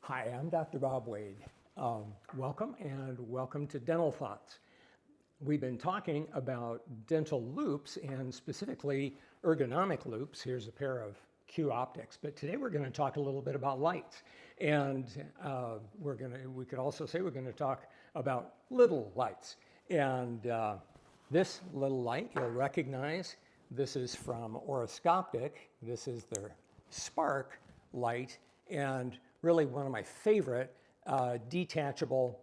Hi, I'm Dr. Bob Wade. Welcome to Dental Thoughts. We've been talking about dental loupes and specifically ergonomic loupes. Here's a pair of Q optics, but today we're going to talk a little bit about lights. And we could also say we're going to talk about little lights. And this little light you'll recognize. This is from Oroscoptic. This is their Spark light, and really one of my favorite detachable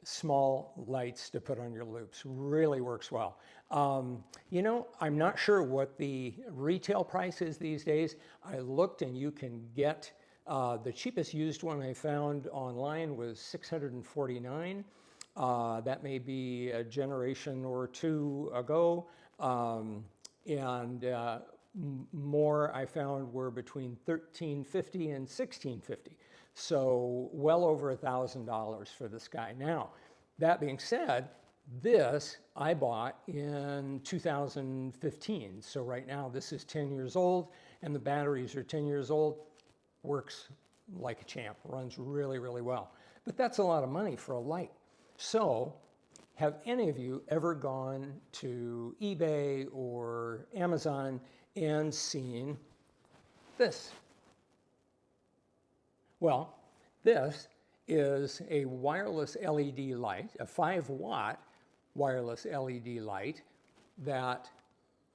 small lights to put on your loupes. Really works well. I'm not sure what the retail price is these days. I looked and you can get the cheapest used one I found online was $649. That may be a generation or two ago. More I found were between $1,350 and $1,650. So well over $1,000 for this guy. Now, that being said, this I bought in 2015. So right now this is 10 years old and the batteries are 10 years old. Works like a champ, runs really, really well. But that's a lot of money for a light. So have any of you ever gone to eBay or Amazon and seen this? Well, this is a wireless LED light, a 5-watt wireless LED light that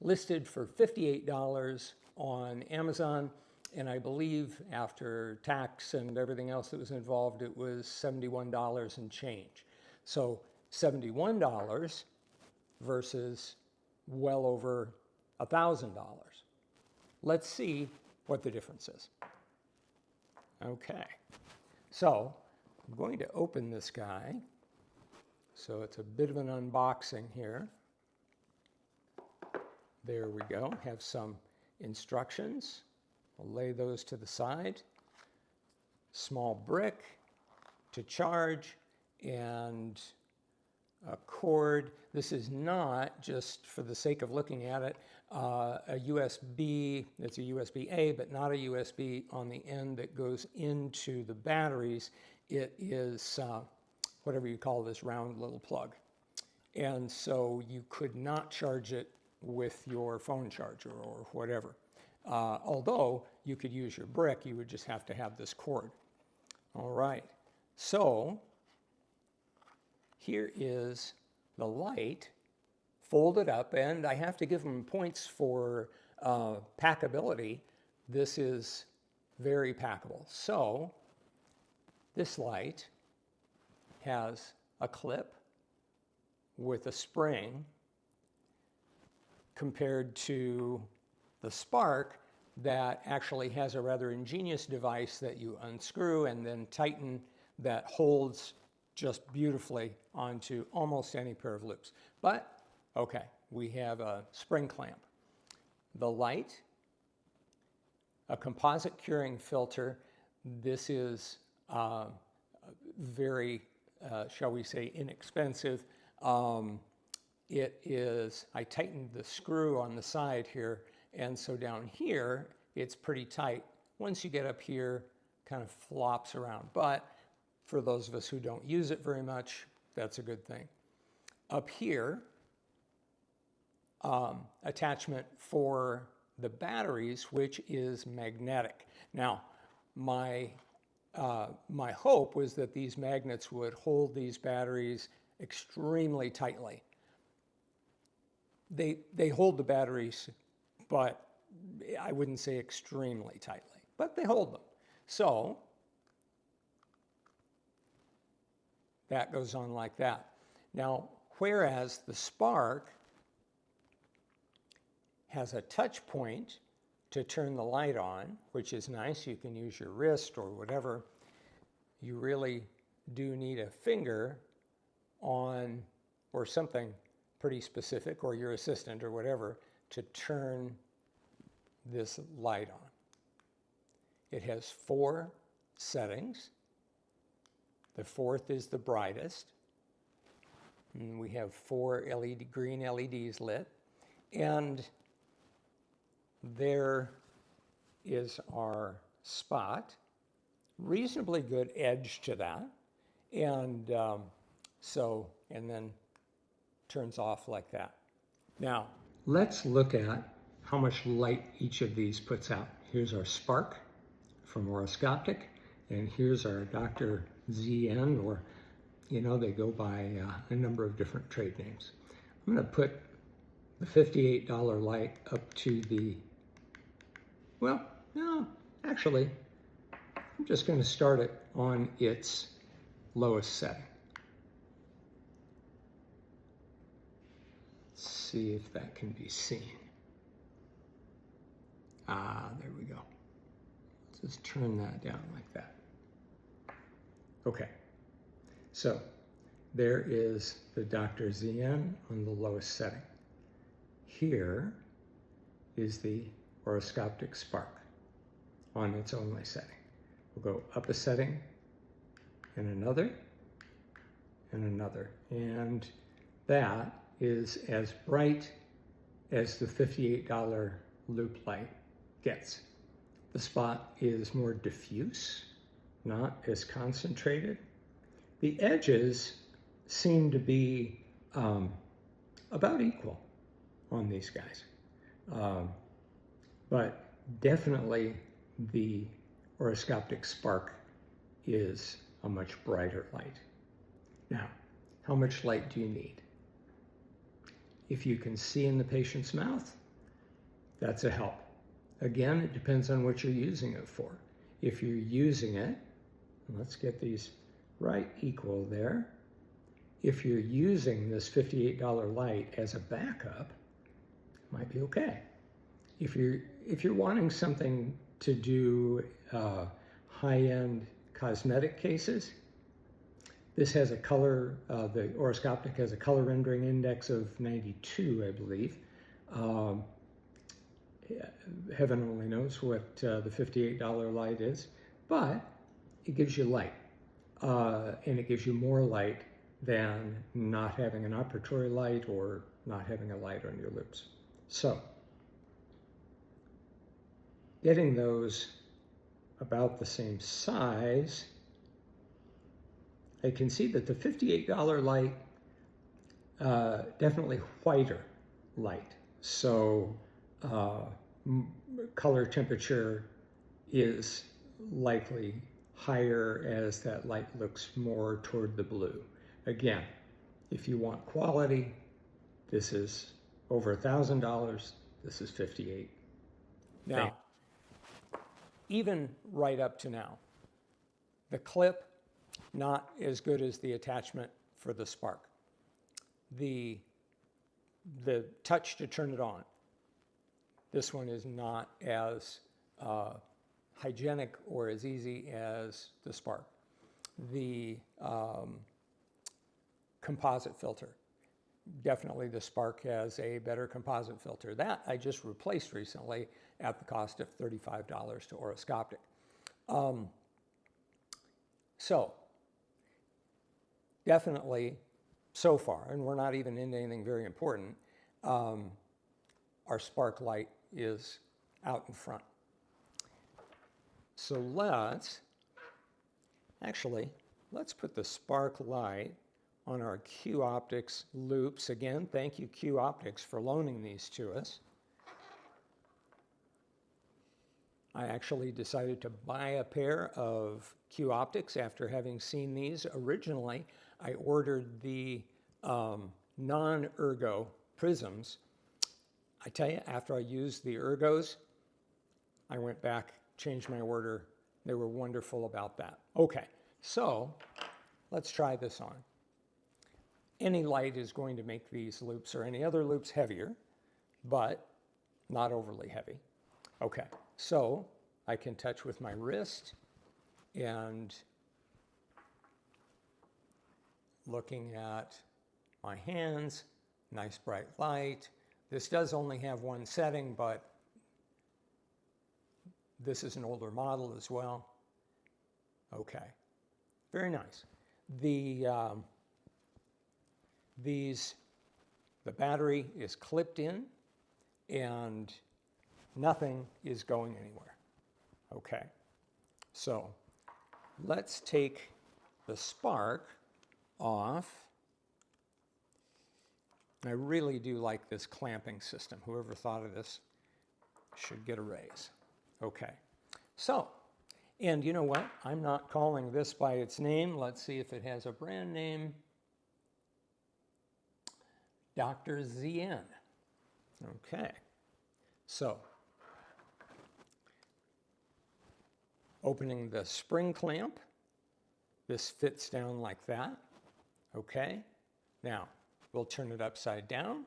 listed for $58 on Amazon, and I believe after tax and everything else that was involved, it was $71 and change. So $71 versus well over $1,000. Let's see what the difference is. Okay, so I'm going to open this guy. So it's a bit of an unboxing here. There we go, have some instructions. I'll lay those to the side. Small brick to charge and a cord. This is not, just for the sake of looking at it, a USB. It's a USB-A, but not a USB on the end that goes into the batteries. It is whatever you call this round little plug. And so you could not charge it with your phone charger or whatever. Although you could use your brick, you would just have to have this cord. All right, so here is the light folded up, and I have to give them points for packability. This is very packable. So this light has a clip with a spring compared to the Spark that actually has a rather ingenious device that you unscrew and then tighten that holds just beautifully onto almost any pair of loupes. But, okay, we have a spring clamp. The light, a composite curing filter. This is very, shall we say, inexpensive. It is, I tightened the screw on the side here, and so down here, it's pretty tight. Once you get up here, kind of flops around. But for those of us who don't use it very much, that's a good thing. Up here, attachment for the batteries, which is magnetic. Now, my hope was that these magnets would hold these batteries extremely tightly. They hold the batteries, but I wouldn't say extremely tightly, but they hold them. So that goes on like that. Now, whereas the Spark has a touch point to turn the light on, which is nice. You can use your wrist or whatever. You really do need a finger on, or something pretty specific, or your assistant or whatever, to turn this light on. It has 4 settings. The 4th is the brightest. And we have 4 green LEDs lit. And there is our spot, reasonably good edge to that. And and then turns off like that. Now, let's look at how much light each of these puts out. Here's our spark from Oroscoptic, and here's our Dr. ZN, or, you know, they go by a number of different trade names. I'm going to put the $58 light up to the, well, no, actually, I'm just going to start it on its lowest setting. Let's see if that can be seen. There we go. Let's just turn that down like that. Okay, so there is the Dr. ZN on the lowest setting. Here is the Oroscoptic Spark on its only setting. We'll go up a setting, and another, and that is as bright as the $58 Loupe light gets. The spot is more diffuse, not as concentrated. The edges seem to be about equal on these guys, but definitely the Oroscoptic Spark is a much brighter light. Now, how much light do you need? If you can see in the patient's mouth, that's a help. Again, it depends on what you're using it for. If you're using it, let's get these right equal there. If you're using this $58 light as a backup, it might be okay. If you're wanting something to do high-end cosmetic cases, this has a color, the Oroscoptic has a color rendering index of 92, I believe. Heaven only knows what the $58 light is, but it gives you light. And it gives you more light than not having an operatory light or not having a light on your loupes. So, getting those about the same size, I can see that the $58 light, definitely whiter light. So color temperature is likely higher as that light looks more toward the blue. Again, if you want quality, this is over $1,000. This is $58. Now, even right up to now, the clip, not as good as the attachment for the spark. The touch to turn it on, this one is not as hygienic or as easy as the spark. The composite filter, definitely the spark has a better composite filter. That I just replaced recently at the cost of $35 to Oroscoptic. So, definitely, so far, and we're not even into anything very important, our spark light is out in front. So let's put the spark light on our Q Optics loupes. Again, thank you, Q Optics, for loaning these to us. I actually decided to buy a pair of Q Optics after having seen these. Originally, I ordered the non-ergo prisms. I tell you, after I used the ergos, I went back, changed my order. They were wonderful about that. Okay, so let's try this on. Any light is going to make these loupes or any other loupes heavier, but not overly heavy. Okay, so I can touch with my wrist and looking at my hands, nice bright light. This does only have one setting, but this is an older model as well. Okay, very nice. The battery is clipped in and nothing is going anywhere. Okay, so let's take the spark off. I really do like this clamping system. Whoever thought of this should get a raise. Okay, so, and you know what? I'm not calling this by its name. Let's see if it has a brand name. Dr. ZN. Okay, so opening the spring clamp, this fits down like that. Okay, now we'll turn it upside down.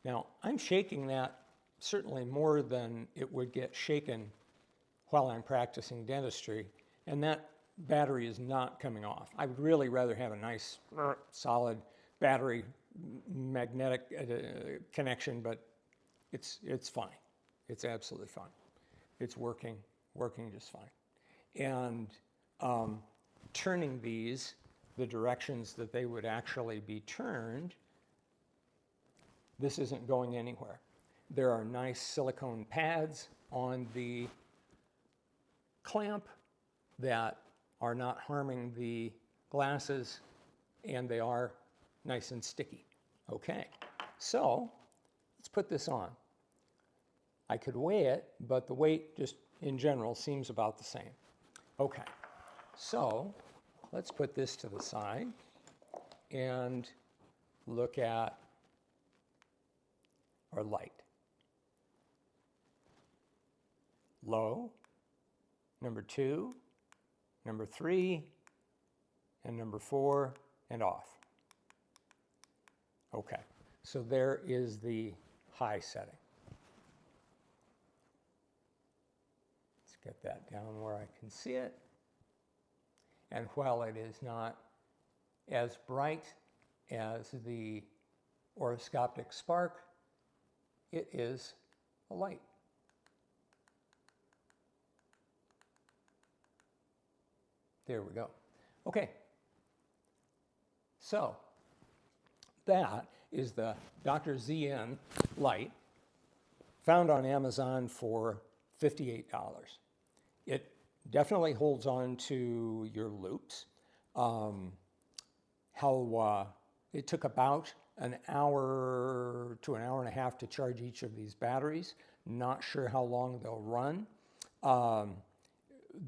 Now I'm shaking that certainly more than it would get shaken while I'm practicing dentistry, and that battery is not coming off. I would really rather have a nice solid battery magnetic connection, but it's fine. It's absolutely fine. It's working just fine. And turning these the directions that they would actually be turned, this isn't going anywhere. There are nice silicone pads on the clamp that are not harming the glasses, and they are nice and sticky. Okay, so let's put this on. I could weigh it, but the weight just in general seems about the same. Okay, so let's put this to the side and look at our light. Low, number 2, number 3, and number 4, and off. Okay, so there is the high setting. Let's get that down where I can see it. And while it is not as bright as the oroscopic spark, it is a light. There we go. Okay, so that is the Dr. ZN light, found on Amazon for $58. It definitely holds on to your loupes. It took about an hour to an hour and a half to charge each of these batteries. Not sure how long they'll run.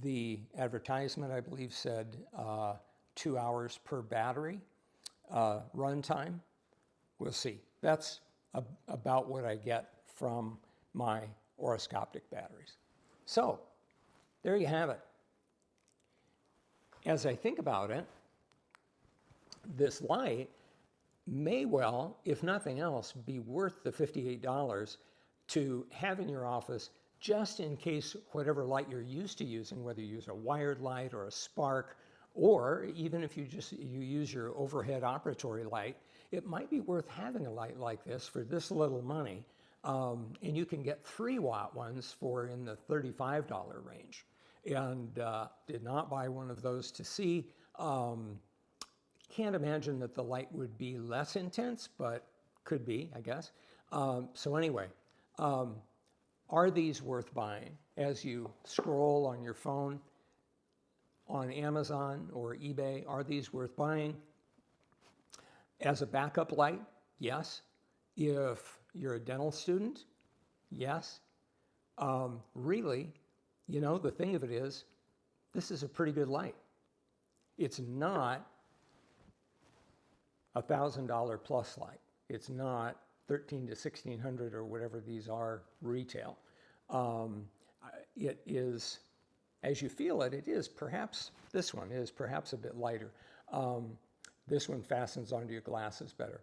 The advertisement, I believe, said 2 hours per battery run time. We'll see. That's about what I get from my oroscopic batteries. So there you have it. As I think about it, this light may well, if nothing else, be worth the $58 to have in your office, just in case whatever light you're used to using, whether you use a wired light or a spark, or even if you use your overhead operatory light, it might be worth having a light like this for this little money. And you can get 3-watt ones for in the $35 range. And did not buy one of those to see. Can't imagine that the light would be less intense, but could be, I guess. So anyway, are these worth buying? As you scroll on your phone on Amazon or eBay, are these worth buying? As a backup light, yes. If you're a dental student, yes. Really, you know, the thing of it is, this is a pretty good light. It's not a $1,000 plus light. It's not $1,300 to $1,600 or whatever these are retail. It is, as you feel it, it is perhaps, this one is perhaps a bit lighter. This one fastens onto your glasses better.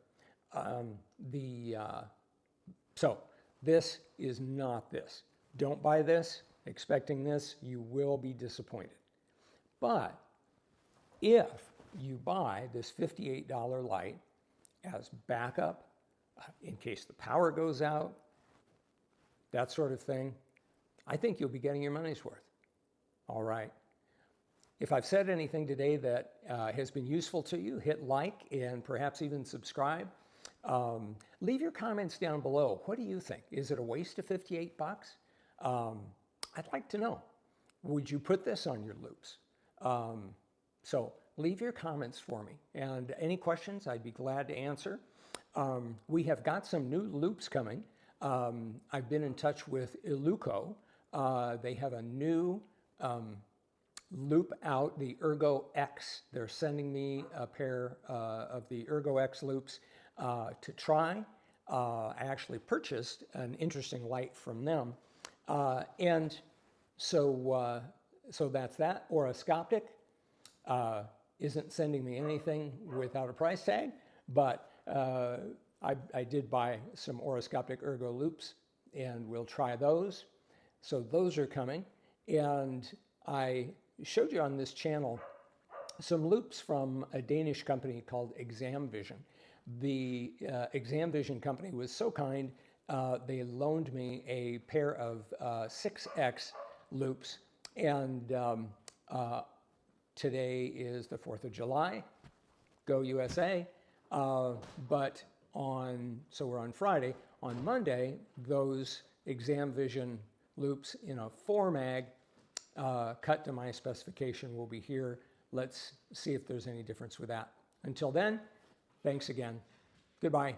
So this is not this. Don't buy this expecting this, you will be disappointed. But if you buy this $58 light as backup, in case the power goes out, that sort of thing, I think you'll be getting your money's worth. All right. If I've said anything today that has been useful to you, hit like and perhaps even subscribe. Leave your comments down below. What do you think? Is it a waste of 58 bucks? I'd like to know. Would you put this on your loupes? So leave your comments for me, and any questions I'd be glad to answer. We have got some new loupes coming. I've been in touch with Loupe. They have a new Loupe out, the Ergo X. They're sending me a pair of the Ergo X loupes to try. I actually purchased an interesting light from them. And so that's that. Oroscopic isn't sending me anything without a price tag, but I did buy some Oroscopic Ergo loupes, and we'll try those. So those are coming. And I showed you on this channel some loupes from a Danish company called Exam Vision. The Exam Vision company was so kind, they loaned me a pair of 6X loupes, and today is the 4th of July, go USA, but so we're on Friday. On Monday, those Exam Vision loupes in a 4-mag cut to my specification will be here. Let's see if there's any difference with that. Until then, thanks again. Goodbye.